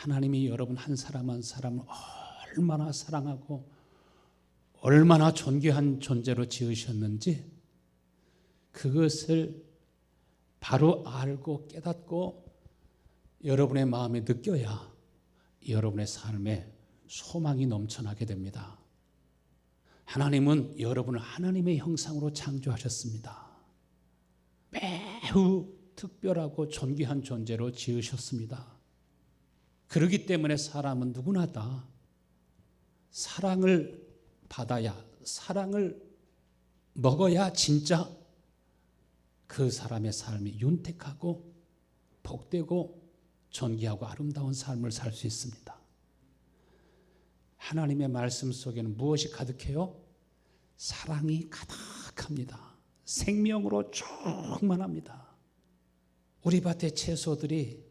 하나님이 여러분 한 사람 한 사람을 얼마나 사랑하고 얼마나 존귀한 존재로 지으셨는지 그것을 바로 알고 깨닫고 여러분의 마음에 느껴야 여러분의 삶에 소망이 넘쳐나게 됩니다. 하나님은 여러분을 하나님의 형상으로 창조하셨습니다. 매우 특별하고 존귀한 존재로 지으셨습니다. 그렇기 때문에 사람은 누구나 다 사랑을 받아야, 사랑을 먹어야 진짜 그 사람의 삶이 윤택하고 복되고 존귀하고 아름다운 삶을 살 수 있습니다. 하나님의 말씀 속에는 무엇이 가득해요? 사랑이 가득합니다. 생명으로 충만합니다. 우리 밭의 채소들이,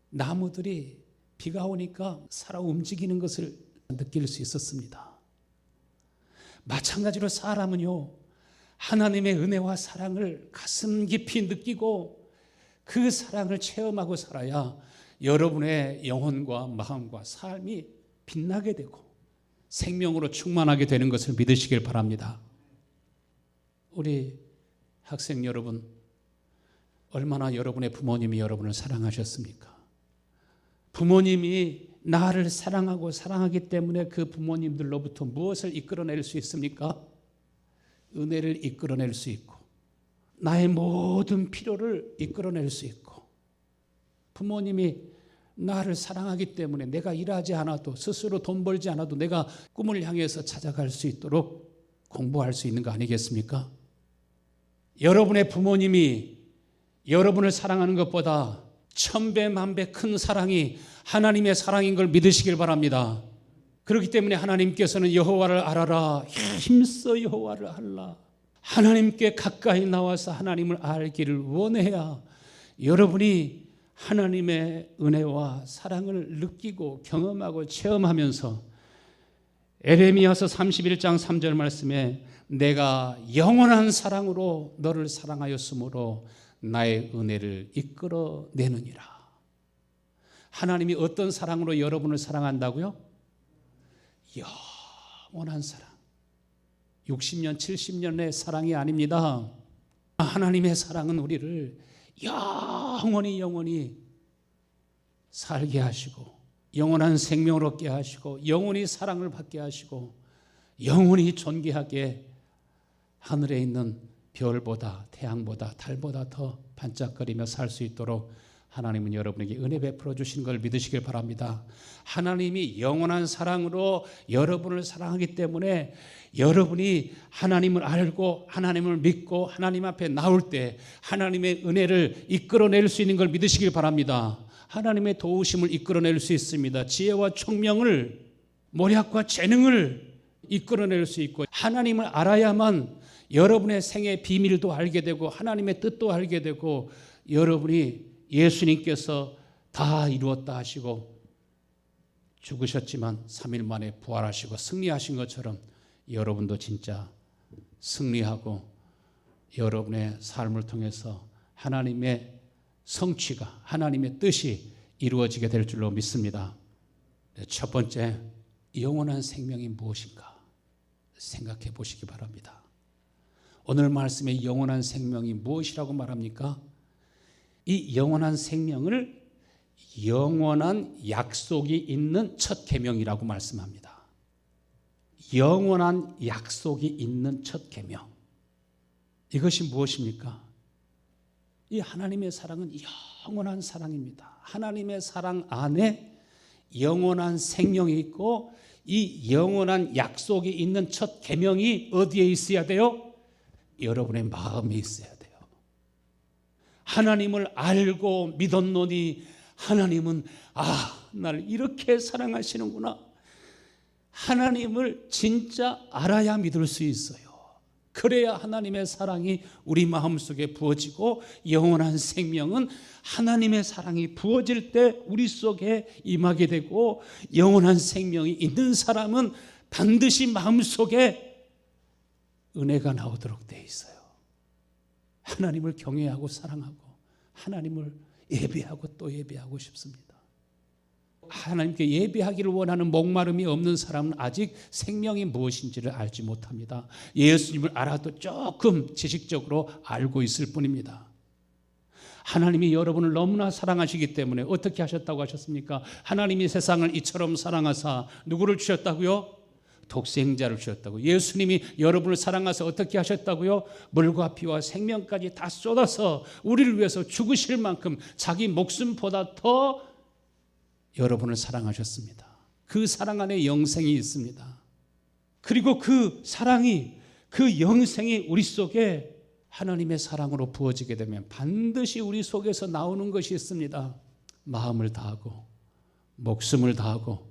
나무들이 비가 오니까 살아 움직이는 것을 느낄 수 있었습니다. 마찬가지로 사람은요, 하나님의 은혜와 사랑을 가슴 깊이 느끼고 그 사랑을 체험하고 살아야 여러분의 영혼과 마음과 삶이 빛나게 되고 생명으로 충만하게 되는 것을 믿으시길 바랍니다. 우리 학생 여러분, 얼마나 여러분의 부모님이 여러분을 사랑하셨습니까? 부모님이 나를 사랑하고 사랑하기 때문에 그 부모님들로부터 무엇을 이끌어낼 수 있습니까? 은혜를 이끌어낼 수 있고 나의 모든 필요를 이끌어낼 수 있고, 부모님이 나를 사랑하기 때문에 내가 일하지 않아도, 스스로 돈 벌지 않아도 내가 꿈을 향해서 찾아갈 수 있도록 공부할 수 있는 거 아니겠습니까? 여러분의 부모님이 여러분을 사랑하는 것보다 천배 만배 큰 사랑이 하나님의 사랑인 걸 믿으시길 바랍니다. 그렇기 때문에 하나님께서는 여호와를 알아라, 힘써 여호와를 알라, 하나님께 가까이 나와서 하나님을 알기를 원해야 여러분이 하나님의 은혜와 사랑을 느끼고 경험하고 체험하면서 에레미야서 31장 3절 말씀에 내가 영원한 사랑으로 너를 사랑하였으므로 나의 은혜를 이끌어내느니라. 하나님이 어떤 사랑으로 여러분을 사랑한다고요? 영원한 사랑. 60년, 70년의 사랑이 아닙니다. 하나님의 사랑은 우리를 영원히 살게 하시고 영원한 생명을 얻게 하시고 영원히 사랑을 받게 하시고 영원히 존귀하게 하늘에 있는 별보다 태양보다 달보다 더 반짝거리며 살 수 있도록 하나님은 여러분에게 은혜 베풀어 주신 걸 믿으시길 바랍니다. 하나님이 영원한 사랑으로 여러분을 사랑하기 때문에 여러분이 하나님을 알고 하나님을 믿고 하나님 앞에 나올 때 하나님의 은혜를 이끌어낼 수 있는 걸 믿으시길 바랍니다. 하나님의 도우심을 이끌어낼 수 있습니다. 지혜와 총명을, 모략과 재능을 이끌어낼 수 있고, 하나님을 알아야만 여러분의 생의 비밀도 알게 되고 하나님의 뜻도 알게 되고, 여러분이 예수님께서 다 이루었다 하시고 죽으셨지만 3일 만에 부활하시고 승리하신 것처럼 여러분도 진짜 승리하고 여러분의 삶을 통해서 하나님의 성취가, 하나님의 뜻이 이루어지게 될 줄로 믿습니다. 첫 번째, 영원한 생명이 무엇인가 생각해 보시기 바랍니다. 오늘 말씀의 영원한 생명이 무엇이라고 말합니까? 이 영원한 생명을 영원한 약속이 있는 첫 계명이라고 말씀합니다. 영원한 약속이 있는 첫 계명. 이것이 무엇입니까? 이 하나님의 사랑은 영원한 사랑입니다. 하나님의 사랑 안에 영원한 생명이 있고 이 영원한 약속이 있는 첫 계명이 어디에 있어야 돼요? 여러분의 마음에 있어야 돼요. 하나님을 알고 믿었노니 하나님은 나를 이렇게 사랑하시는구나. 하나님을 진짜 알아야 믿을 수 있어요. 그래야 하나님의 사랑이 우리 마음속에 부어지고 영원한 생명은 하나님의 사랑이 부어질 때 우리 속에 임하게 되고, 영원한 생명이 있는 사람은 반드시 마음속에 은혜가 나오도록 되어 있어요. 하나님을 경외하고 사랑하고 하나님을 예배하고 또 예배하고 싶습니다. 하나님께 예배하기를 원하는 목마름이 없는 사람은 아직 생명이 무엇인지를 알지 못합니다. 예수님을 알아도 조금 지식적으로 알고 있을 뿐입니다. 하나님이 여러분을 너무나 사랑하시기 때문에 어떻게 하셨다고 하셨습니까? 하나님이 세상을 이처럼 사랑하사 누구를 주셨다고요? 독생자를 주셨다고. 예수님이 여러분을 사랑하사 어떻게 하셨다고요? 물과 피와 생명까지 다 쏟아서 우리를 위해서 죽으실 만큼 자기 목숨보다 더 여러분을 사랑하셨습니다. 그 사랑 안에 영생이 있습니다. 그리고 그 사랑이, 그 영생이 우리 속에 하나님의 사랑으로 부어지게 되면 반드시 우리 속에서 나오는 것이 있습니다. 마음을 다하고 목숨을 다하고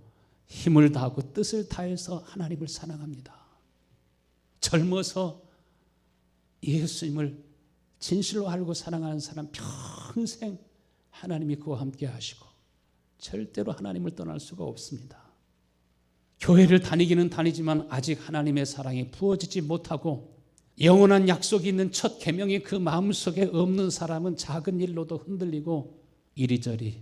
힘을 다하고 뜻을 다해서 하나님을 사랑합니다. 젊어서 예수님을 진실로 알고 사랑하는 사람 평생 하나님이 그와 함께 하시고 절대로 하나님을 떠날 수가 없습니다. 교회를 다니기는 다니지만 아직 하나님의 사랑이 부어지지 못하고 영원한 약속이 있는 첫 계명이 그 마음속에 없는 사람은 작은 일로도 흔들리고 이리저리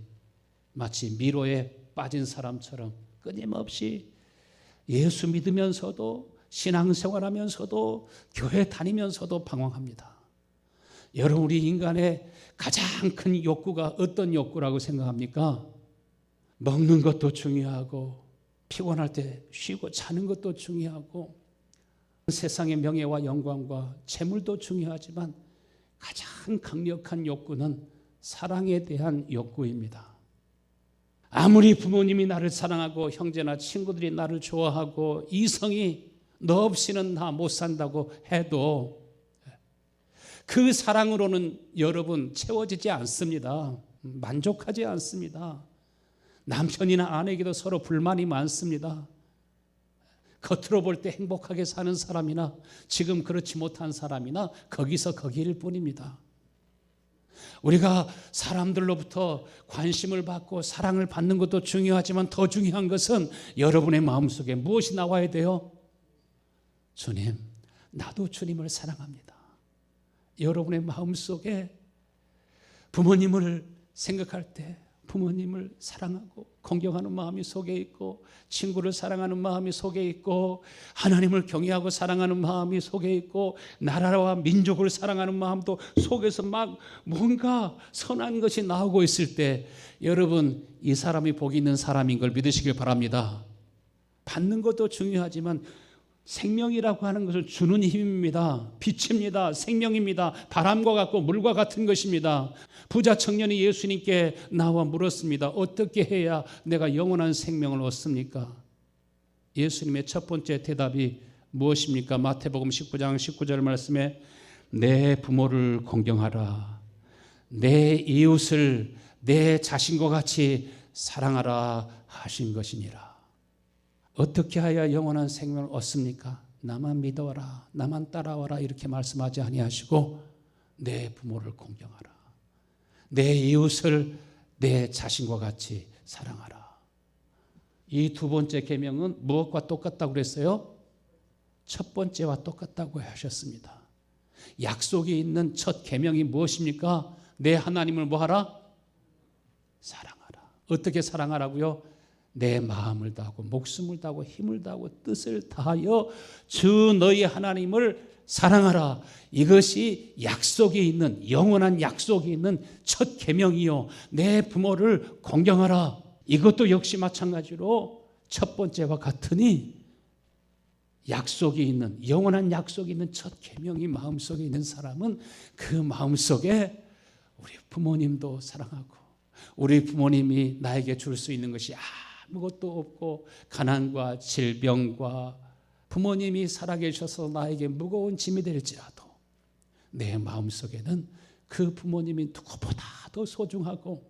마치 미로에 빠진 사람처럼 끊임없이 예수 믿으면서도 신앙생활하면서도 교회 다니면서도 방황합니다. 여러분, 우리 인간의 가장 큰 욕구가 어떤 욕구라고 생각합니까? 먹는 것도 중요하고 피곤할 때 쉬고 자는 것도 중요하고 세상의 명예와 영광과 재물도 중요하지만 가장 강력한 욕구는 사랑에 대한 욕구입니다. 아무리 부모님이 나를 사랑하고 형제나 친구들이 나를 좋아하고 이성이 너 없이는 나 못 산다고 해도 그 사랑으로는 여러분 채워지지 않습니다. 만족하지 않습니다. 남편이나 아내에게도 서로 불만이 많습니다. 겉으로 볼 때 행복하게 사는 사람이나 지금 그렇지 못한 사람이나 거기서 거기일 뿐입니다. 우리가 사람들로부터 관심을 받고 사랑을 받는 것도 중요하지만 더 중요한 것은 여러분의 마음속에 무엇이 나와야 돼요? 주님, 나도 주님을 사랑합니다. 여러분의 마음속에 부모님을 생각할 때 부모님을 사랑하고 공경하는 마음이 속에 있고 친구를 사랑하는 마음이 속에 있고 하나님을 경외하고 사랑하는 마음이 속에 있고 나라와 민족을 사랑하는 마음도 속에서 막 뭔가 선한 것이 나오고 있을 때 여러분, 이 사람이 복이 있는 사람인 걸 믿으시길 바랍니다. 받는 것도 중요하지만 생명이라고 하는 것을 주는 힘입니다. 빛입니다. 생명입니다. 바람과 같고 물과 같은 것입니다. 부자 청년이 예수님께 나와 물었습니다. 어떻게 해야 내가 영원한 생명을 얻습니까? 예수님의 첫 번째 대답이 무엇입니까? 마태복음 19장 19절 말씀에 내 부모를 공경하라. 내 이웃을 내 자신과 같이 사랑하라 하신 것이니라. 어떻게 하여 영원한 생명을 얻습니까? 나만 믿어라, 나만 따라와라 이렇게 말씀하지 아니하시고 내 부모를 공경하라. 내 이웃을 내 자신과 같이 사랑하라. 이 두 번째 계명은 무엇과 똑같다고 그랬어요? 첫 번째와 똑같다고 하셨습니다. 약속이 있는 첫 계명이 무엇입니까? 내 하나님을 뭐하라? 사랑하라. 어떻게 사랑하라고요? 내 마음을 다하고 목숨을 다하고 힘을 다하고 뜻을 다하여 주 너희 하나님을 사랑하라. 이것이 약속이 있는 영원한 약속이 있는 첫 계명이요. 내 부모를 공경하라. 이것도 역시 마찬가지로 첫 번째와 같으니 약속이 있는 영원한 약속이 있는 첫 계명이 마음속에 있는 사람은 그 마음속에 우리 부모님도 사랑하고 우리 부모님이 나에게 줄 수 있는 것이 아무것도 없고 가난과 질병과 부모님이 살아계셔서 나에게 무거운 짐이 될지라도 내 마음속에는 그 부모님이 누구보다도 소중하고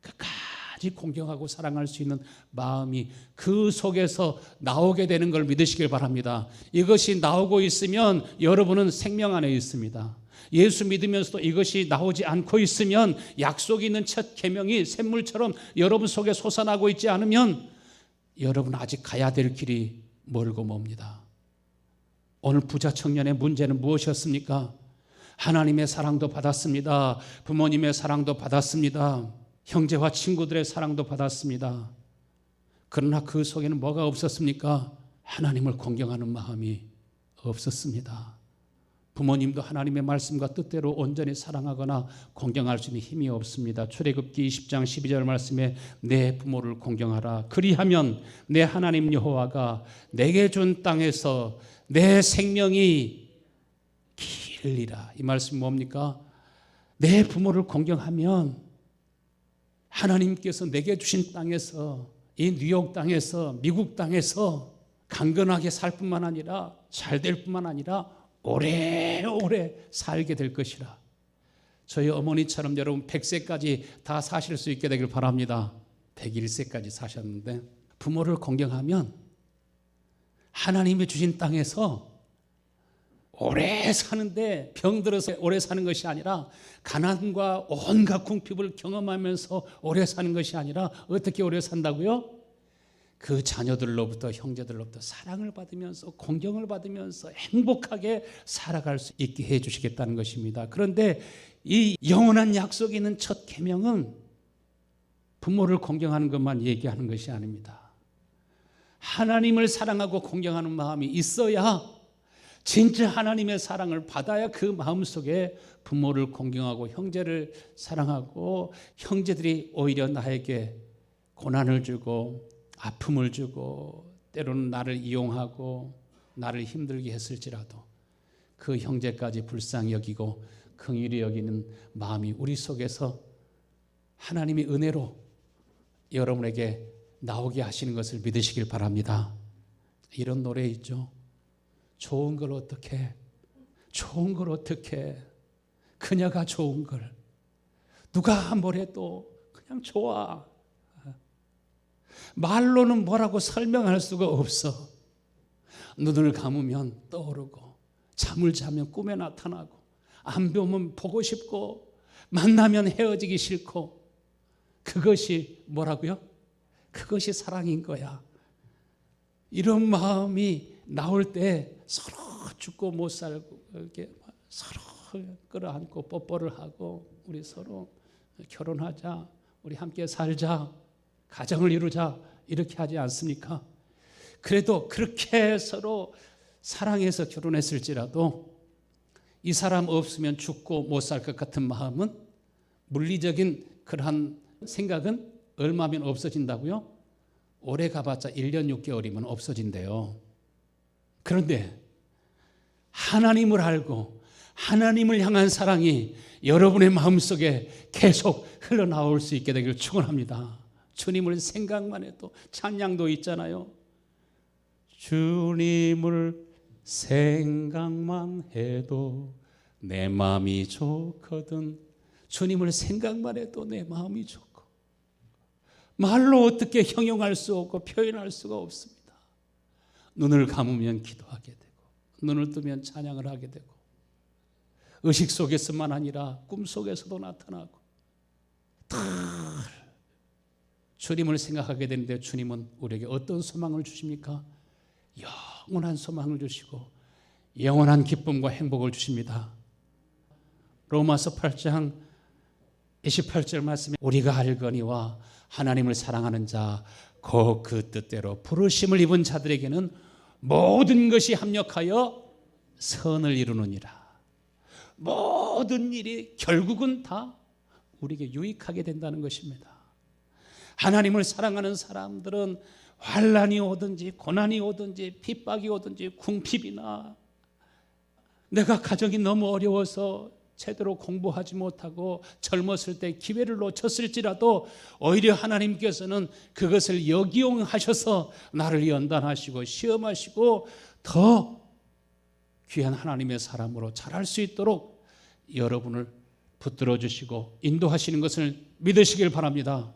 끝까지 공경하고 사랑할 수 있는 마음이 그 속에서 나오게 되는 걸 믿으시길 바랍니다. 이것이 나오고 있으면 여러분은 생명 안에 있습니다. 예수 믿으면서도 이것이 나오지 않고 있으면 약속이 있는 첫 계명이 샘물처럼 여러분 속에 솟아나고 있지 않으면 여러분 아직 가야 될 길이 멀고 멉니다. 오늘 부자 청년의 문제는 무엇이었습니까? 하나님의 사랑도 받았습니다. 부모님의 사랑도 받았습니다. 형제와 친구들의 사랑도 받았습니다. 그러나 그 속에는 뭐가 없었습니까? 하나님을 공경하는 마음이 없었습니다. 부모님도 하나님의 말씀과 뜻대로 온전히 사랑하거나 공경할 수 있는 힘이 없습니다. 출애굽기 20장 12절 말씀에 내 부모를 공경하라. 그리하면 내 하나님 여호와가 내게 준 땅에서 내 생명이 길리라. 이 말씀이 뭡니까? 내 부모를 공경하면 하나님께서 내게 주신 땅에서, 이 뉴욕 땅에서, 미국 땅에서 강건하게 살 뿐만 아니라 잘 될 뿐만 아니라 오래오래 살게 될 것이라. 저희 어머니처럼 여러분 100세까지 다 사실 수 있게 되길 바랍니다. 101세까지 사셨는데 부모를 공경하면 하나님이 주신 땅에서 오래 사는데 병들어서 오래 사는 것이 아니라 가난과 온갖 궁핍을 경험하면서 오래 사는 것이 아니라 어떻게 오래 산다고요? 그 자녀들로부터 형제들로부터 사랑을 받으면서 공경을 받으면서 행복하게 살아갈 수 있게 해 주시겠다는 것입니다. 그런데 이 영원한 약속이 있는 첫 계명은 부모를 공경하는 것만 얘기하는 것이 아닙니다. 하나님을 사랑하고 공경하는 마음이 있어야, 진짜 하나님의 사랑을 받아야 그 마음속에 부모를 공경하고 형제를 사랑하고, 형제들이 오히려 나에게 고난을 주고 아픔을 주고 때로는 나를 이용하고 나를 힘들게 했을지라도 그 형제까지 불쌍히 여기고 긍휼히 여기는 마음이 우리 속에서 하나님의 은혜로 여러분에게 나오게 하시는 것을 믿으시길 바랍니다. 이런 노래 있죠. 좋은 걸 어떻게, 좋은 걸 어떻게, 그녀가 좋은 걸 누가 뭐래도 그냥 좋아. 말로는 뭐라고 설명할 수가 없어. 눈을 감으면 떠오르고, 잠을 자면 꿈에 나타나고, 안 보면 보고 싶고, 만나면 헤어지기 싫고, 그것이 뭐라고요? 그것이 사랑인 거야. 이런 마음이 나올 때 서로 죽고 못 살고 이렇게 서로 끌어안고 뽀뽀를 하고, 우리 서로 결혼하자, 우리 함께 살자, 가정을 이루자, 이렇게 하지 않습니까? 그래도 그렇게 서로 사랑해서 결혼했을지라도 이 사람 없으면 죽고 못 살 것 같은 마음은, 물리적인 그러한 생각은 얼마면 없어진다고요? 오래 가봤자 1년 6개월이면 없어진대요. 그런데 하나님을 알고 하나님을 향한 사랑이 여러분의 마음속에 계속 흘러나올 수 있게 되기를 축원합니다. 주님을 생각만 해도, 찬양도 있잖아요. 주님을 생각만 해도 내 마음이 좋거든. 주님을 생각만 해도 내 마음이 좋고, 말로 어떻게 형용할 수 없고 표현할 수가 없습니다. 눈을 감으면 기도하게 되고, 눈을 뜨면 찬양을 하게 되고, 의식 속에서만 아니라 꿈 속에서도 나타나고, 주님을 생각하게 되는데 주님은 우리에게 어떤 소망을 주십니까? 영원한 소망을 주시고 영원한 기쁨과 행복을 주십니다. 로마서 8장 28절 말씀에 우리가 알거니와 하나님을 사랑하는 자 곧 그 뜻대로 부르심을 입은 자들에게는 모든 것이 합력하여 선을 이루느니라. 모든 일이 결국은 다 우리에게 유익하게 된다는 것입니다. 하나님을 사랑하는 사람들은 환난이 오든지 고난이 오든지 핍박이 오든지 궁핍이나 내가 가정이 너무 어려워서 제대로 공부하지 못하고 젊었을 때 기회를 놓쳤을지라도 오히려 하나님께서는 그것을 역이용하셔서 나를 연단하시고 시험하시고 더 귀한 하나님의 사람으로 자랄 수 있도록 여러분을 붙들어 주시고 인도하시는 것을 믿으시길 바랍니다.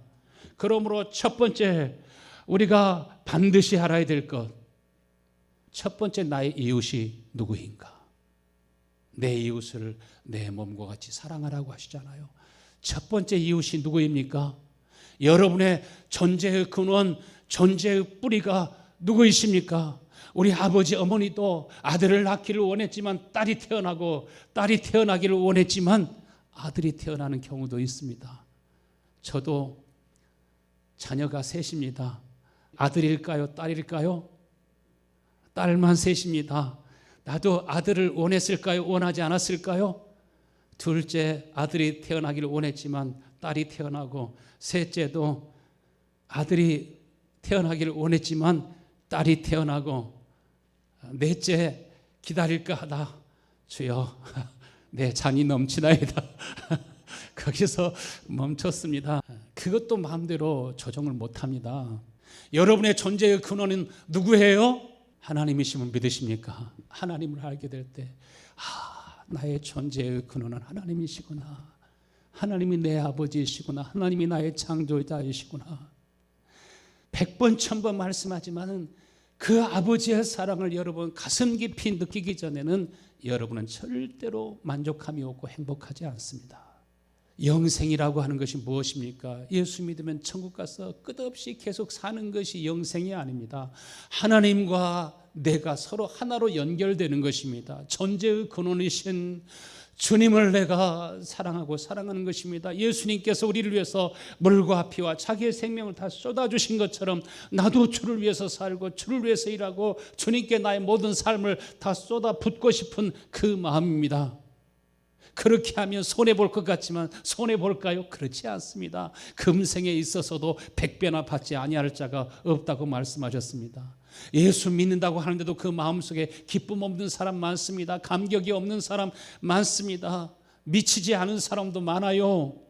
그러므로 첫 번째 우리가 반드시 알아야 될 것, 첫 번째 나의 이웃이 누구인가? 내 이웃을 내 몸과 같이 사랑하라고 하시잖아요. 첫 번째 이웃이 누구입니까? 여러분의 존재의 근원, 존재의 뿌리가 누구이십니까? 우리 아버지 어머니도 아들을 낳기를 원했지만 딸이 태어나고, 딸이 태어나기를 원했지만 아들이 태어나는 경우도 있습니다. 저도 자녀가 셋입니다. 아들일까요? 딸일까요? 딸만 셋입니다. 나도 아들을 원했을까요? 원하지 않았을까요? 둘째 아들이 태어나기를 원했지만 딸이 태어나고, 셋째도 아들이 태어나기를 원했지만 딸이 태어나고, 넷째 기다릴까 하다 주여 내 잔이 넘치나이다. 거기서 멈췄습니다. 그것도 마음대로 조정을 못합니다. 여러분의 존재의 근원은 누구예요? 하나님이심을 믿으십니까? 하나님을 알게 될 때 나의 존재의 근원은 하나님이시구나. 하나님이 내 아버지이시구나. 하나님이 나의 창조자이시구나. 100번 1000번 말씀하지만 그 아버지의 사랑을 여러분 가슴 깊이 느끼기 전에는 여러분은 절대로 만족함이 없고 행복하지 않습니다. 영생이라고 하는 것이 무엇입니까? 예수 믿으면 천국 가서 끝없이 계속 사는 것이 영생이 아닙니다. 하나님과 내가 서로 하나로 연결되는 것입니다. 존재의 근원이신 주님을 내가 사랑하고 사랑하는 것입니다. 예수님께서 우리를 위해서 물과 피와 자기의 생명을 다 쏟아주신 것처럼 나도 주를 위해서 살고 주를 위해서 일하고 주님께 나의 모든 삶을 다 쏟아붓고 싶은 그 마음입니다. 그렇게 하면 손해볼 것 같지만 손해볼까요? 그렇지 않습니다. 금생에 있어서도 100배나 받지 아니할 자가 없다고 말씀하셨습니다. 예수 믿는다고 하는데도 그 마음속에 기쁨 없는 사람 많습니다. 감격이 없는 사람 많습니다. 미치지 않은 사람도 많아요.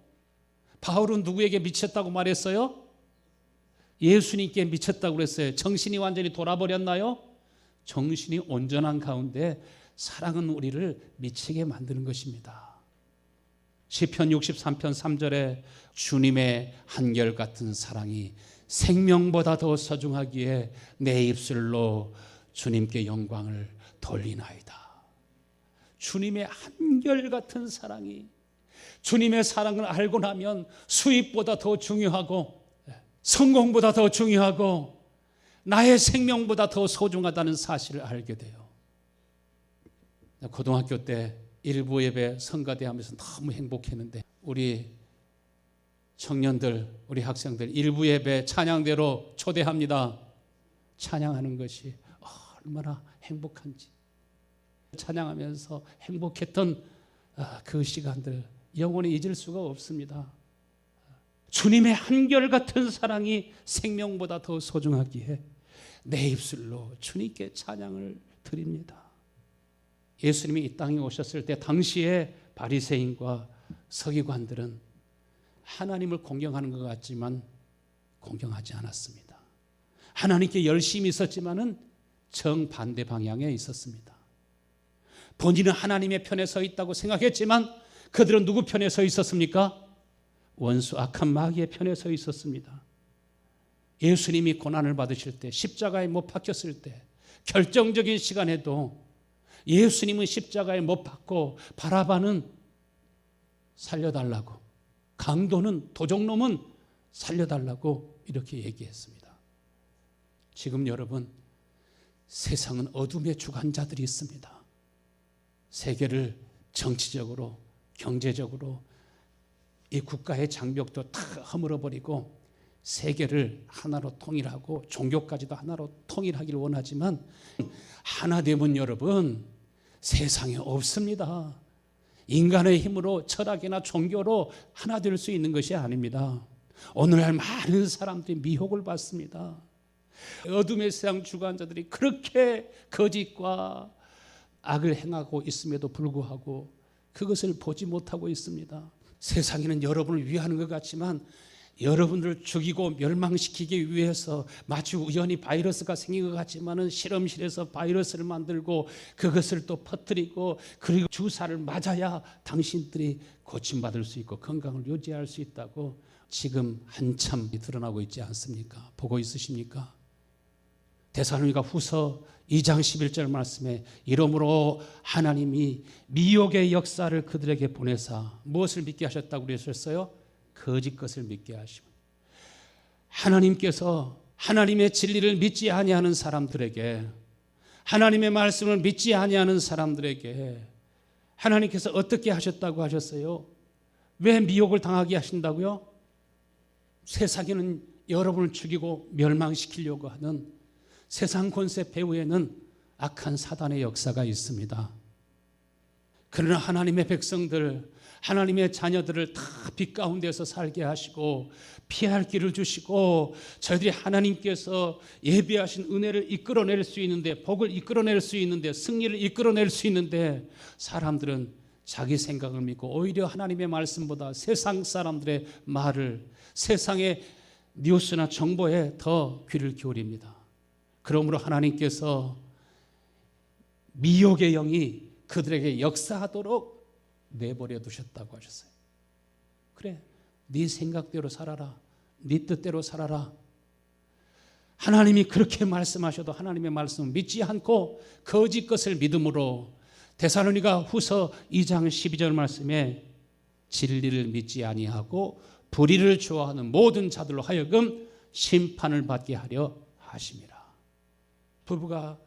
바울은 누구에게 미쳤다고 말했어요? 예수님께 미쳤다고 그랬어요. 정신이 완전히 돌아버렸나요? 정신이 온전한 가운데 사랑은 우리를 미치게 만드는 것입니다. 시편 63편 3절에 주님의 한결같은 사랑이 생명보다 더 소중하기에 내 입술로 주님께 영광을 돌리나이다. 주님의 한결같은 사랑이, 주님의 사랑을 알고 나면 수입보다 더 중요하고 성공보다 더 중요하고 나의 생명보다 더 소중하다는 사실을 알게 돼요. 고등학교 때 일부 예배 성가대하면서 너무 행복했는데 우리 청년들, 우리 학생들 일부 예배 찬양대로 초대합니다. 찬양하는 것이 얼마나 행복한지, 찬양하면서 행복했던 그 시간들 영원히 잊을 수가 없습니다. 주님의 한결같은 사랑이 생명보다 더 소중하기에 내 입술로 주님께 찬양을 드립니다. 예수님이 이 땅에 오셨을 때 당시에 바리새인과 서기관들은 하나님을 공경하는 것 같지만 공경하지 않았습니다. 하나님께 열심히 있었지만은 정반대 방향에 있었습니다. 본인은 하나님의 편에 서 있다고 생각했지만 그들은 누구 편에 서 있었습니까? 원수 악한 마귀의 편에 서 있었습니다. 예수님이 고난을 받으실 때, 십자가에 못 박혔을 때 결정적인 시간에도 예수님은 십자가에 못 박고 바라바는 살려달라고, 강도는, 도적놈은 살려달라고 이렇게 얘기했습니다. 지금 여러분, 세상은 어둠의 주관자들이 있습니다. 세계를 정치적으로, 경제적으로 이 국가의 장벽도 다 허물어버리고 세계를 하나로 통일하고 종교까지도 하나로 통일하기를 원하지만 하나 되면 여러분 세상에 없습니다. 인간의 힘으로 철학이나 종교로 하나 될 수 있는 것이 아닙니다. 오늘날 많은 사람들이 미혹을 받습니다. 어둠의 세상 주관자들이 그렇게 거짓과 악을 행하고 있음에도 불구하고 그것을 보지 못하고 있습니다. 세상에는 여러분을 위하는 것 같지만 여러분들을 죽이고 멸망시키기 위해서 마치 우연히 바이러스가 생긴 것 같지만은 실험실에서 바이러스를 만들고 그것을 또 퍼뜨리고 그리고 주사를 맞아야 당신들이 고침받을 수 있고 건강을 유지할 수 있다고 지금 한참 드러나고 있지 않습니까? 보고 있으십니까? 데살로니가 후서 2장 11절 말씀에 이러므로 하나님이 미혹의 역사를 그들에게 보내사 무엇을 믿게 하셨다고 그러셨어요? 거짓 것을 믿게 하시고, 하나님께서 하나님의 진리를 믿지 아니하는 사람들에게, 하나님의 말씀을 믿지 아니하는 사람들에게 하나님께서 어떻게 하셨다고 하셨어요? 왜 미혹을 당하게 하신다고요? 세상에는 여러분을 죽이고 멸망시키려고 하는 세상 권세 배후에는 악한 사단의 역사가 있습니다. 그러나 하나님의 백성들, 하나님의 자녀들을 다 빛 가운데서 살게 하시고 피할 길을 주시고 저희들이 하나님께서 예비하신 은혜를 이끌어낼 수 있는데, 복을 이끌어낼 수 있는데, 승리를 이끌어낼 수 있는데, 사람들은 자기 생각을 믿고 오히려 하나님의 말씀보다 세상 사람들의 말을, 세상의 뉴스나 정보에 더 귀를 기울입니다. 그러므로 하나님께서 미혹의 영이 그들에게 역사하도록 내버려 두셨다고 하셨어요. 그래, 네 생각대로 살아라, 네 뜻대로 살아라. 하나님이 그렇게 말씀하셔도 하나님의 말씀을 믿지 않고 거짓 것을 믿음으로, 데살로니가 후서 2장 12절 말씀에 진리를 믿지 아니하고 불의를 좋아하는 모든 자들로 하여금 심판을 받게 하려 하심이라. 부부가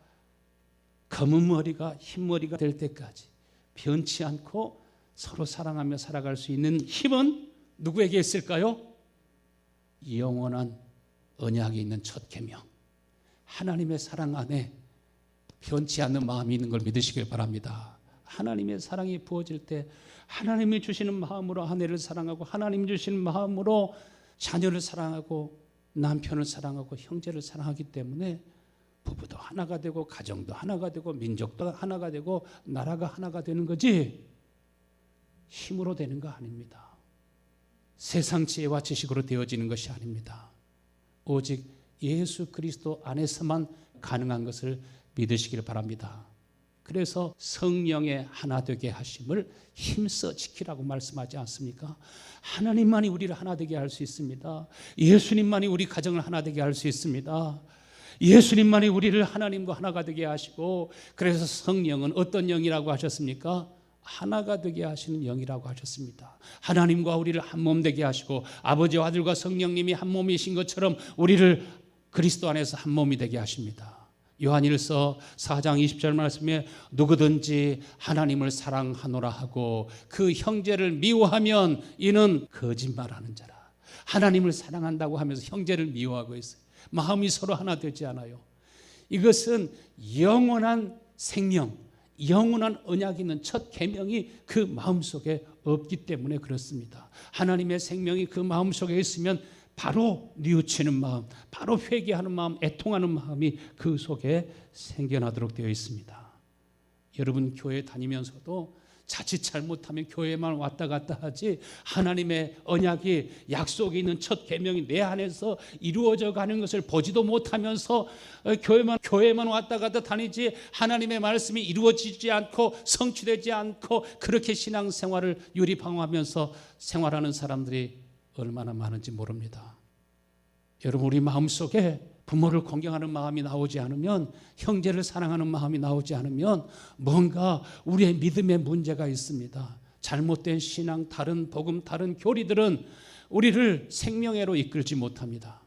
검은 머리가 흰 머리가 될 때까지 변치 않고 서로 사랑하며 살아갈 수 있는 힘은 누구에게 있을까요? 영원한 언약이 있는 첫 계명, 하나님의 사랑 안에 변치 않는 마음이 있는 걸 믿으시길 바랍니다. 하나님의 사랑이 부어질 때 하나님이 주시는 마음으로 아내를 사랑하고, 하나님이 주시는 마음으로 자녀를 사랑하고, 남편을 사랑하고, 형제를 사랑하기 때문에 부부도 하나가 되고, 가정도 하나가 되고, 민족도 하나가 되고, 나라가 하나가 되는 거지 힘으로 되는 거 아닙니다. 세상 지혜와 지식으로 되어지는 것이 아닙니다. 오직 예수 그리스도 안에서만 가능한 것을 믿으시길 바랍니다. 그래서 성령의 하나 되게 하심을 힘써 지키라고 말씀하지 않습니까? 하나님만이 우리를 하나 되게 할 수 있습니다. 예수님만이 우리 가정을 하나 되게 할 수 있습니다. 예수님만이 우리를 하나님과 하나가 되게 하시고, 그래서 성령은 어떤 영이라고 하셨습니까? 하나가 되게 하시는 영이라고 하셨습니다. 하나님과 우리를 한 몸 되게 하시고, 아버지와 아들과 성령님이 한 몸이신 것처럼 우리를 그리스도 안에서 한 몸이 되게 하십니다. 요한일서 4장 20절 말씀에 누구든지 하나님을 사랑하노라 하고 그 형제를 미워하면 이는 거짓말하는 자라. 하나님을 사랑한다고 하면서 형제를 미워하고 있어요. 마음이 서로 하나 되지 않아요. 이것은 영원한 생명, 영원한 언약이 있는 첫 계명이 그 마음속에 없기 때문에 그렇습니다. 하나님의 생명이 그 마음속에 있으면 바로 뉘우치는 마음, 바로 회개하는 마음, 애통하는 마음이 그 속에 생겨나도록 되어 있습니다. 여러분 교회 다니면서도 자칫 잘못하면 교회만 왔다 갔다 하지, 하나님의 언약이, 약속이 있는 첫 계명이 내 안에서 이루어져 가는 것을 보지도 못하면서 교회만 왔다 갔다 다니지, 하나님의 말씀이 이루어지지 않고 성취되지 않고 그렇게 신앙생활을 유리방어하면서 생활하는 사람들이 얼마나 많은지 모릅니다. 여러분, 우리 마음속에 부모를 공경하는 마음이 나오지 않으면, 형제를 사랑하는 마음이 나오지 않으면 뭔가 우리의 믿음에 문제가 있습니다. 잘못된 신앙, 다른 복음, 다른 교리들은 우리를 생명회로 이끌지 못합니다.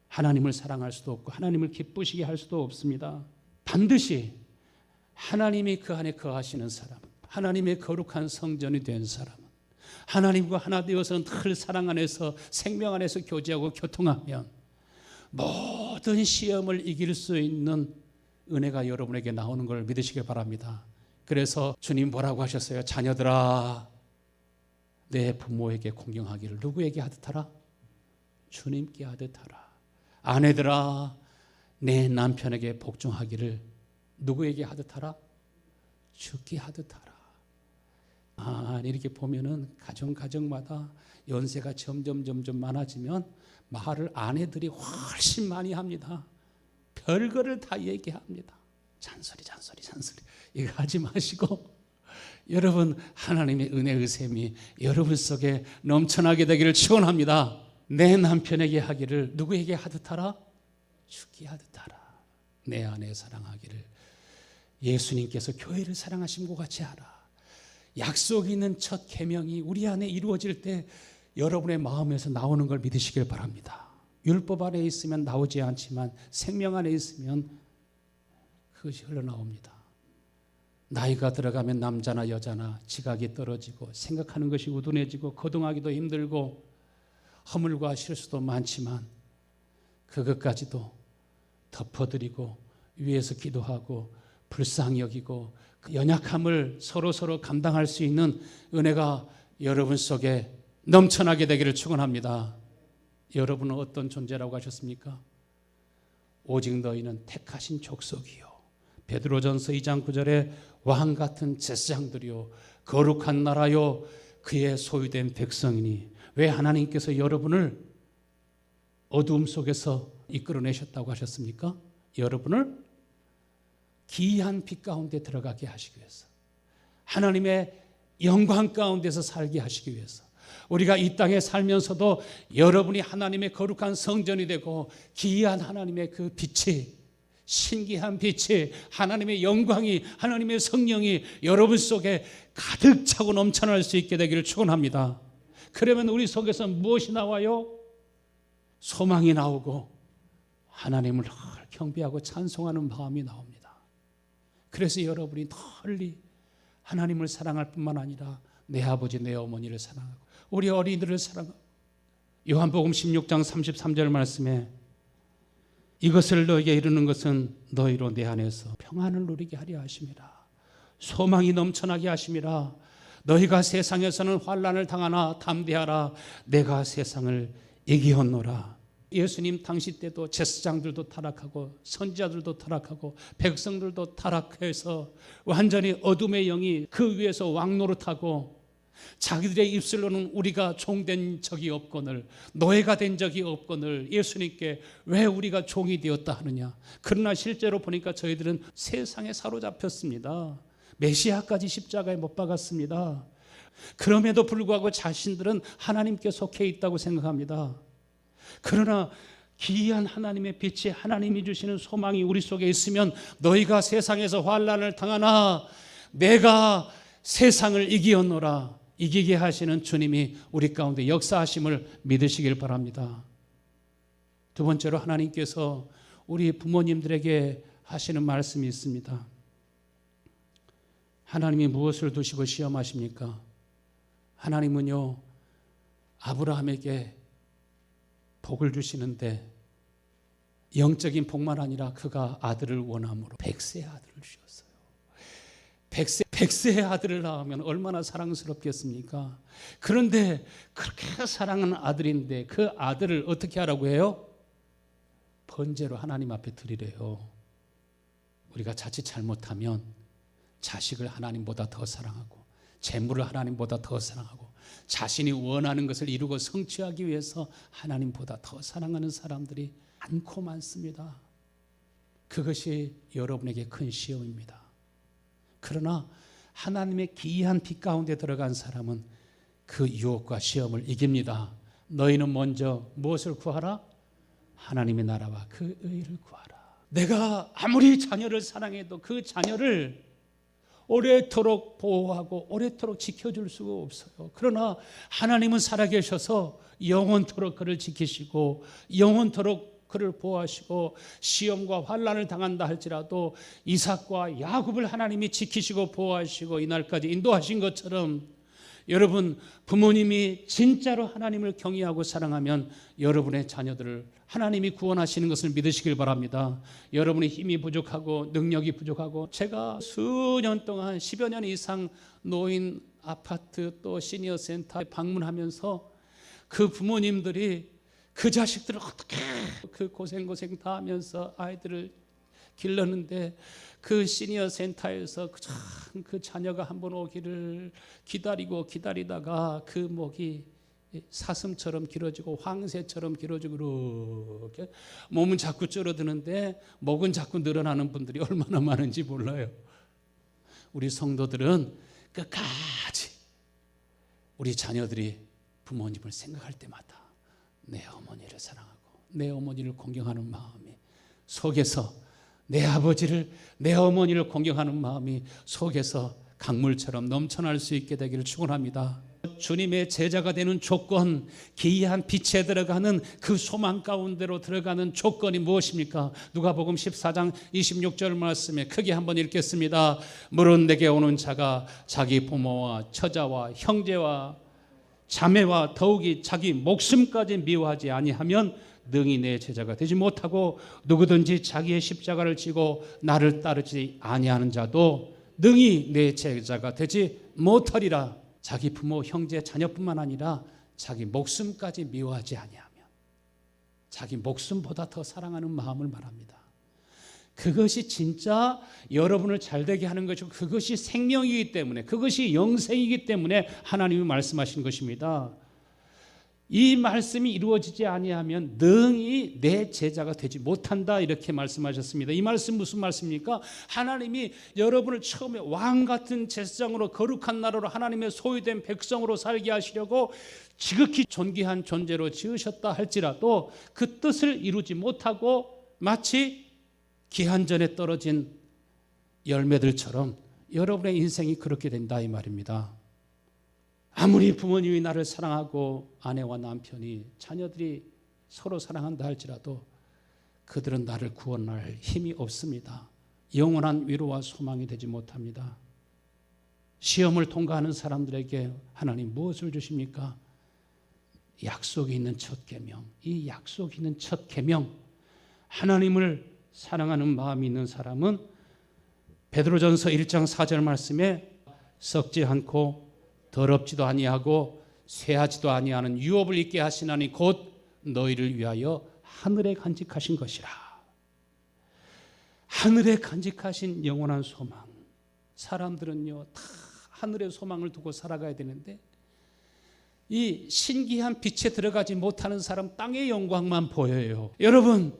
하나님을 사랑할 수도 없고 하나님을 기쁘시게 할 수도 없습니다. 반드시 하나님이 그 안에 거하시는 사람, 하나님의 거룩한 성전이 된 사람, 하나님과 하나 되어서는 늘 사랑 안에서, 생명 안에서 교제하고 교통하면 모든 시험을 이길 수 있는 은혜가 여러분에게 나오는 걸 믿으시길 바랍니다. 그래서 주님 뭐라고 하셨어요? 자녀들아, 내 부모에게 공경하기를 누구에게 하듯 하라? 주님께 하듯 하라. 아내들아, 내 남편에게 복종하기를 누구에게 하듯 하라? 주께 하듯 하라. 이렇게 보면은 가정마다 연세가 점점 많아지면 말을 아내들이 훨씬 많이 합니다. 별거를 다 얘기합니다. 잔소리 이거 하지 마시고, 여러분 하나님의 은혜의 셈이 여러분 속에 넘쳐나게 되기를 축원합니다. 내 남편에게 하기를 누구에게 하듯 하라? 주께 하듯 하라. 내 아내 사랑하기를 예수님께서 교회를 사랑하신 것 같이 하라. 약속이 있는 첫 계명이 우리 안에 이루어질 때 여러분의 마음에서 나오는 걸 믿으시길 바랍니다. 율법 안에 있으면 나오지 않지만 생명 안에 있으면 그것이 흘러나옵니다. 나이가 들어가면 남자나 여자나 지각이 떨어지고 생각하는 것이 우둔해지고 거동하기도 힘들고 허물과 실수도 많지만 그것까지도 덮어드리고 위에서 기도하고 불쌍히 여기고 그 연약함을 서로 감당할 수 있는 은혜가 여러분 속에 넘쳐나게 되기를 축원합니다. 여러분은 어떤 존재라고 하셨습니까? 오직 너희는 택하신 족속이요 베드로전서 2장 9절에 왕 같은 제사장들이요 거룩한 나라요 그의 소유된 백성이니. 왜 하나님께서 여러분을 어두움 속에서 이끌어내셨다고 하셨습니까? 여러분을 기이한 빛 가운데 들어가게 하시기 위해서, 하나님의 영광 가운데서 살게 하시기 위해서, 우리가 이 땅에 살면서도 여러분이 하나님의 거룩한 성전이 되고 기이한 하나님의 그 빛이, 신기한 빛이, 하나님의 영광이, 하나님의 성령이 여러분 속에 가득 차고 넘쳐날 수 있게 되기를 축원합니다. 그러면 우리 속에서 무엇이 나와요? 소망이 나오고 하나님을 경배하고 찬송하는 마음이 나옵니다. 그래서 여러분이 널리 하나님을 사랑할 뿐만 아니라 내 아버지 내 어머니를 사랑하고 우리 어린이들을 사랑하고, 요한복음 16장 33절 말씀에 이것을 너에게 이르는 것은 너희로 내 안에서 평안을 누리게 하려 하심이라, 소망이 넘쳐나게 하심이라. 너희가 세상에서는 환난을 당하나 담대하라, 내가 세상을 이기었노라. 예수님 당시 때도 제사장들도 타락하고 선지자들도 타락하고 백성들도 타락해서 완전히 어둠의 영이 그 위에서 왕노릇하고, 자기들의 입술로는 우리가 종된 적이 없거늘, 노예가 된 적이 없거늘 예수님께 왜 우리가 종이 되었다 하느냐. 그러나 실제로 보니까 저희들은 세상에 사로잡혔습니다. 메시아까지 십자가에 못 박았습니다. 그럼에도 불구하고 자신들은 하나님께 속해 있다고 생각합니다. 그러나 기이한 하나님의 빛이, 하나님이 주시는 소망이 우리 속에 있으면 너희가 세상에서 환난을 당하나 내가 세상을 이기었노라, 이기게 하시는 주님이 우리 가운데 역사하심을 믿으시길 바랍니다. 두 번째로 하나님께서 우리 부모님들에게 하시는 말씀이 있습니다. 하나님이 무엇을 두시고 시험하십니까? 하나님은요, 아브라함에게 복을 주시는데 영적인 복만 아니라 그가 아들을 원함으로 백세의 아들을 주셨어요. 백세의 아들을 낳으면 얼마나 사랑스럽겠습니까? 그런데 그렇게 사랑하는 아들인데 그 아들을 어떻게 하라고 해요? 번제로 하나님 앞에 드리래요. 우리가 자칫 잘못하면 자식을 하나님보다 더 사랑하고 재물을 하나님보다 더 사랑하고 자신이 원하는 것을 이루고 성취하기 위해서 하나님보다 더 사랑하는 사람들이 많고 많습니다. 그것이 여러분에게 큰 시험입니다. 그러나 하나님의 기이한 빛 가운데 들어간 사람은 그 유혹과 시험을 이깁니다. 너희는 먼저 무엇을 구하라? 하나님의 나라와 그 의를 구하라. 내가 아무리 자녀를 사랑해도 그 자녀를 오래도록 보호하고 오래도록 지켜줄 수가 없어요. 그러나 하나님은 살아계셔서 영원토록 그를 지키시고 영원토록 그를 보호하시고, 시험과 환난을 당한다 할지라도 이삭과 야곱을 하나님이 지키시고 보호하시고 이날까지 인도하신 것처럼, 여러분 부모님이 진짜로 하나님을 경외하고 사랑하면 여러분의 자녀들을 하나님이 구원하시는 것을 믿으시길 바랍니다. 여러분이 힘이 부족하고 능력이 부족하고, 제가 수년 동안 10여 년 이상 노인 아파트 또 시니어 센터에 방문하면서 그 부모님들이 그 자식들을 어떻게 그 고생 다 하면서 아이들을 길렀는데, 그 시니어 센터에서 그 자녀가 한번 오기를 기다리다가 그 목이 사슴처럼 길어지고 황새처럼 길어지고 이렇게 몸은 자꾸 줄어드는데 목은 자꾸 늘어나는 분들이 얼마나 많은지 몰라요. 우리 성도들은 끝까지 우리 자녀들이 부모님을 생각할 때마다 내 어머니를 사랑하고 내 어머니를 공경하는 마음이 속에서, 내 아버지를, 내 어머니를 공경하는 마음이 속에서 강물처럼 넘쳐날 수 있게 되기를 축원합니다. 주님의 제자가 되는 조건, 기이한 빛에 들어가는 그 소망 가운데로 들어가는 조건이 무엇입니까? 누가복음 14장 26절 말씀에 크게 한번 읽겠습니다. 물은 내게 오는 자가 자기 부모와 처자와 형제와 자매와 더욱이 자기 목숨까지 미워하지 아니하면 능히 내 제자가 되지 못하고 누구든지 자기의 십자가를 지고 나를 따르지 아니하는 자도 능히 내 제자가 되지 못하리라. 자기 부모, 형제, 자녀뿐만 아니라 자기 목숨까지 미워하지 아니하면, 자기 목숨보다 더 사랑하는 마음을 말합니다. 그것이 진짜 여러분을 잘되게 하는 것이고, 그것이 생명이기 때문에, 그것이 영생이기 때문에 하나님이 말씀하신 것입니다. 이 말씀이 이루어지지 아니하면 능히 내 제자가 되지 못한다, 이렇게 말씀하셨습니다. 이 말씀 무슨 말씀입니까? 하나님이 여러분을 처음에 왕같은 제사장으로 거룩한 나라로 하나님의 소유된 백성으로 살게 하시려고 지극히 존귀한 존재로 지으셨다 할지라도 그 뜻을 이루지 못하고 마치 기한전에 떨어진 열매들처럼 여러분의 인생이 그렇게 된다, 이 말입니다. 아무리 부모님이 나를 사랑하고 아내와 남편이, 자녀들이 서로 사랑한다 할지라도 그들은 나를 구원할 힘이 없습니다. 영원한 위로와 소망이 되지 못합니다. 시험을 통과하는 사람들에게 하나님 무엇을 주십니까? 약속이 있는 첫 계명. 이 약속이 있는 첫 계명, 하나님을 사랑하는 마음이 있는 사람은 베드로전서 1장 4절 말씀에 썩지 않고 더럽지도 아니하고 쇠하지도 아니하는 유업을 있게 하시나니 곧 너희를 위하여 하늘에 간직하신 것이라. 하늘에 간직하신 영원한 소망. 사람들은요 다 하늘의 소망을 두고 살아가야 되는데 이 신기한 빛에 들어가지 못하는 사람, 땅의 영광만 보여요. 여러분,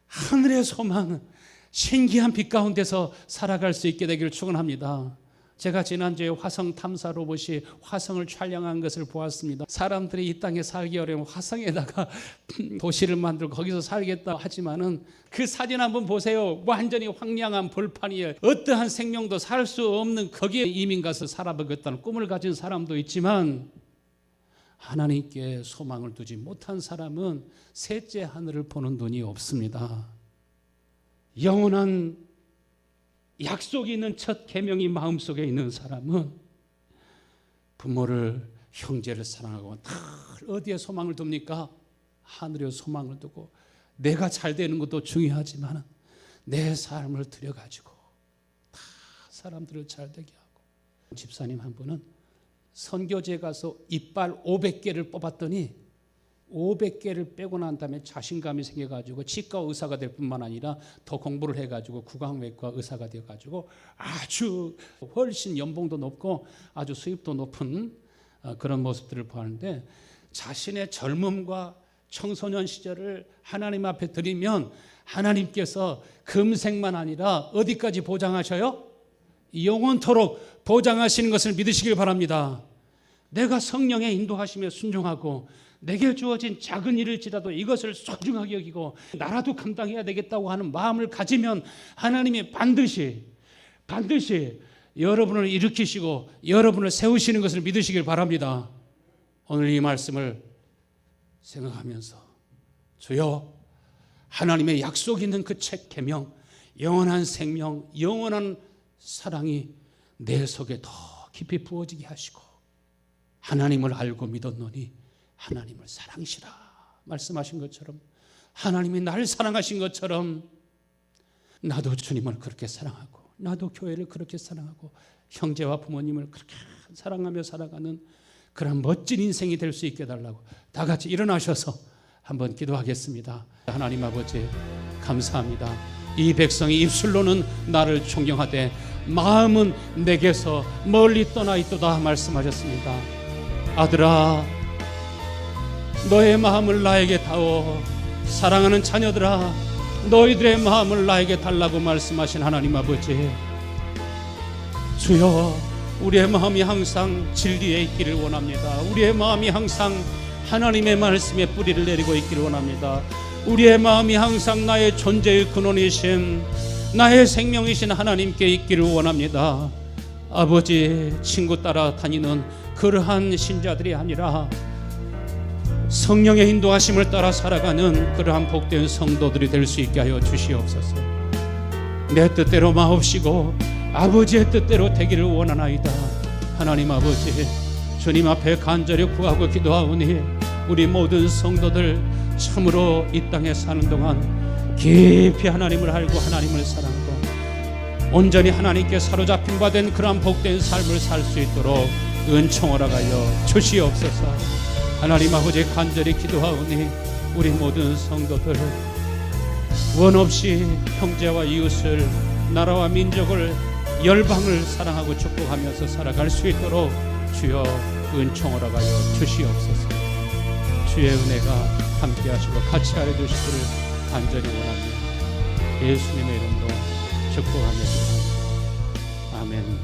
하늘의 소망, 신기한 빛 가운데서 살아갈 수 있게 되기를 축원합니다. 제가 지난주에 화성 탐사 로봇이 화성을 촬영한 것을 보았습니다. 사람들이 이 땅에 살기 어려운 화성에다가 도시를 만들고 거기서 살겠다 하지만은 그 사진 한번 보세요. 완전히 황량한 벌판이에요. 어떠한 생명도 살 수 없는 거기에 이민 가서 살아보겠다는 꿈을 가진 사람도 있지만, 하나님께 소망을 두지 못한 사람은 셋째 하늘을 보는 눈이 없습니다. 영원한 약속이 있는 첫 계명이 마음속에 있는 사람은 부모를, 형제를 사랑하고 다 어디에 소망을 둡니까? 하늘에 소망을 두고, 내가 잘 되는 것도 중요하지만 내 삶을 들여가지고 다 사람들을 잘 되게 하고. 집사님 한 분은 선교지에 가서 이빨 500개를 뽑았더니 500개를 빼고 난 다음에 자신감이 생겨가지고 치과 의사가 될 뿐만 아니라 더 공부를 해가지고 구강외과 의사가 되어가지고 아주 훨씬 연봉도 높고 아주 수입도 높은 그런 모습들을 보았는데, 자신의 젊음과 청소년 시절을 하나님 앞에 드리면 하나님께서 금생만 아니라 어디까지 보장하셔요? 영원토록 보장하시는 것을 믿으시길 바랍니다. 내가 성령의 인도하심에 순종하고 내게 주어진 작은 일일지라도 이것을 소중하게 여기고 나라도 감당해야 되겠다고 하는 마음을 가지면 하나님이 반드시 여러분을 일으키시고 여러분을 세우시는 것을 믿으시길 바랍니다. 오늘 이 말씀을 생각하면서 주여, 하나님의 약속 있는 그 책 계명, 영원한 생명, 영원한 사랑이 내 속에 더 깊이 부어지게 하시고, 하나님을 알고 믿었노니 하나님을 사랑하시라 말씀하신 것처럼, 하나님이 나를 사랑하신 것처럼 나도 주님을 그렇게 사랑하고, 나도 교회를 그렇게 사랑하고, 형제와 부모님을 그렇게 사랑하며 살아가는 그런 멋진 인생이 될 수 있게 해달라고 다 같이 일어나셔서 한번 기도하겠습니다. 하나님 아버지, 감사합니다. 이 백성이 입술로는 나를 존경하되 마음은 내게서 멀리 떠나 있도다 말씀하셨습니다. 아들아, 너의 마음을 나에게 다오. 사랑하는 자녀들아, 너희들의 마음을 나에게 달라고 말씀하신 하나님 아버지, 주여, 우리의 마음이 항상 진리에 있기를 원합니다. 우리의 마음이 항상 하나님의 말씀에 뿌리를 내리고 있기를 원합니다. 우리의 마음이 항상 나의 존재의 근원이신, 나의 생명이신 하나님께 있기를 원합니다. 아버지, 친구 따라 다니는 그러한 신자들이 아니라 성령의 인도하심을 따라 살아가는 그러한 복된 성도들이 될 수 있게 하여 주시옵소서. 내 뜻대로 마옵시고 아버지의 뜻대로 되기를 원하나이다. 하나님 아버지, 주님 앞에 간절히 구하고 기도하오니 우리 모든 성도들 참으로 이 땅에 사는 동안 깊이 하나님을 알고 하나님을 사랑하고 온전히 하나님께 사로잡힌 바 된 그러한 복된 삶을 살 수 있도록 은총 허락하여 주시옵소서. 하나님 아버지 간절히 기도하오니 우리 모든 성도들 원 없이 형제와 이웃을 나라와 민족을 열방을 사랑하고 축복하면서 살아갈 수 있도록 주여 은총 허락하여 주시옵소서. 주의 은혜가 함께 하시고 같이 하여 주시기를 간절히 원합니다. 예수님의 이름으로 축복하며 기도합니다. 아멘.